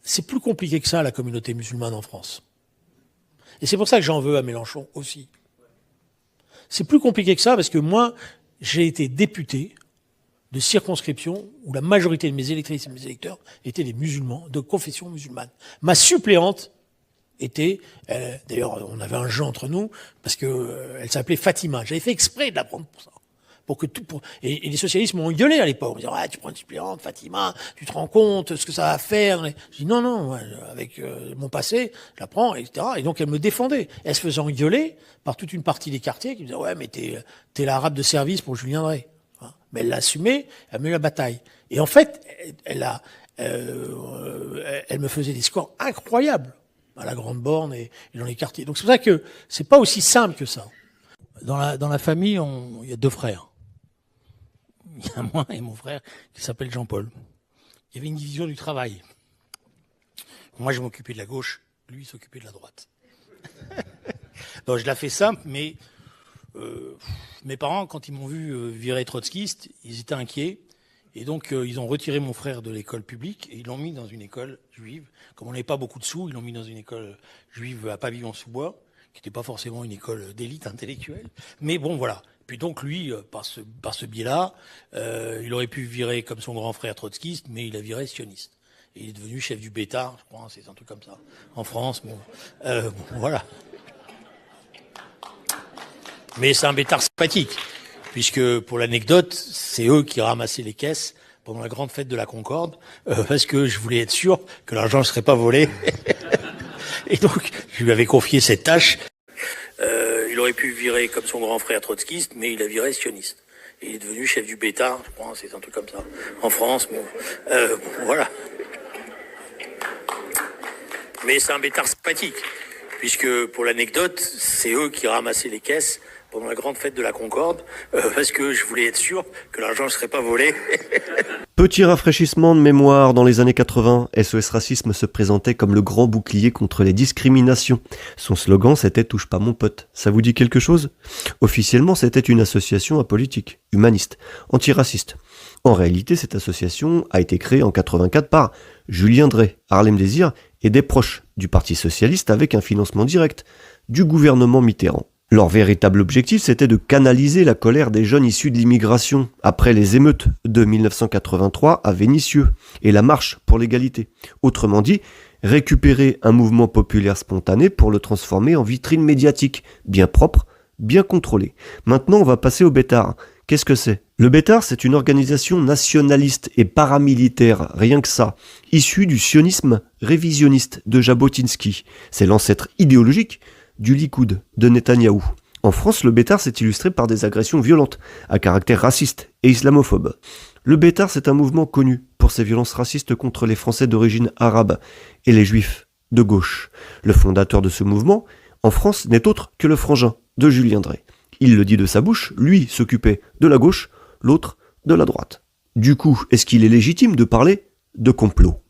c'est plus compliqué que ça, la communauté musulmane en France. Et c'est pour ça que j'en veux à Mélenchon aussi. C'est plus compliqué que ça parce que moi, j'ai été député de circonscription où la majorité de mes électrices et de mes électeurs étaient des musulmans, de confession musulmane. Ma suppléante était, d'ailleurs, on avait un jeu entre nous parce que elle s'appelait Fatima. J'avais fait exprès de la prendre pour ça. Et les socialistes m'ont gueulé à l'époque. Ils me disaient, ouais, tu prends une suppléante, Fatima, tu te rends compte ce que ça va faire. Je dis, non, ouais, avec mon passé, je la prends, etc. Et donc, elle me défendait. Elle se faisait engueuler par toute une partie des quartiers qui me disaient, ouais, mais t'es l'arabe de service pour Julien Drey. Hein. Mais elle l'a assumé, elle a mené la bataille. Et en fait, elle me faisait des scores incroyables à la Grande Borne et dans les quartiers. Donc, c'est pour ça que c'est pas aussi simple que ça. Dans la famille, il y a 2 frères. Il y a moi et mon frère qui s'appelle Jean-Paul. Il y avait une division du travail. Moi, je m'occupais de la gauche, lui, il s'occupait de la droite. Donc, je la fais simple, mais mes parents, quand ils m'ont vu virer trotskiste, ils étaient inquiets. Et donc, ils ont retiré mon frère de l'école publique et ils l'ont mis dans une école juive. Comme on n'avait pas beaucoup de sous, ils l'ont mis dans une école juive à Pavillon-sous-Bois, qui n'était pas forcément une école d'élite intellectuelle. Mais bon, voilà. Puis donc lui, par ce biais-là, il aurait pu virer comme son grand frère trotskiste, mais il a viré sioniste. Et il est devenu chef du Bétard, je crois, c'est un truc comme ça. En France, bon, voilà. Mais c'est un Bétard sympathique, puisque pour l'anecdote, c'est eux qui ramassaient les caisses pendant la grande fête de la Concorde, parce que je voulais être sûr que l'argent ne serait pas volé. Et donc, je lui avais confié cette tâche. Il aurait pu virer comme son grand frère trotskiste, mais il a viré sioniste. Et il est devenu chef du Bétard, je crois, c'est un truc comme ça. En France, bon, voilà. Mais c'est un Bétard sympathique, puisque pour l'anecdote, c'est eux qui ramassaient les caisses pendant la grande fête de la Concorde, parce que je voulais être sûr que l'argent ne serait pas volé. Petit rafraîchissement de mémoire, dans les années 80, SOS Racisme se présentait comme le grand bouclier contre les discriminations. Son slogan, c'était « Touche pas mon pote ». Ça vous dit quelque chose ? Officiellement, c'était une association apolitique, humaniste, antiraciste. En réalité, cette association a été créée en 84 par Julien Drey, Harlem Désir et des proches du Parti Socialiste avec un financement direct du gouvernement Mitterrand. Leur véritable objectif, c'était de canaliser la colère des jeunes issus de l'immigration après les émeutes de 1983 à Vénissieux et la marche pour l'égalité. Autrement dit, récupérer un mouvement populaire spontané pour le transformer en vitrine médiatique, bien propre, bien contrôlée. Maintenant, on va passer au Bétard. Qu'est-ce que c'est ? Le Bétard, c'est une organisation nationaliste et paramilitaire, rien que ça, issue du sionisme révisionniste de Jabotinsky. C'est l'ancêtre idéologique du Likoud de Netanyahou. En France, le Bétard s'est illustré par des agressions violentes, à caractère raciste et islamophobe. Le Bétard, c'est un mouvement connu pour ses violences racistes contre les Français d'origine arabe et les Juifs de gauche. Le fondateur de ce mouvement, en France, n'est autre que le frangin de Julien Drey. Il le dit de sa bouche, lui s'occupait de la gauche, l'autre de la droite. Du coup, est-ce qu'il est légitime de parler de complot ?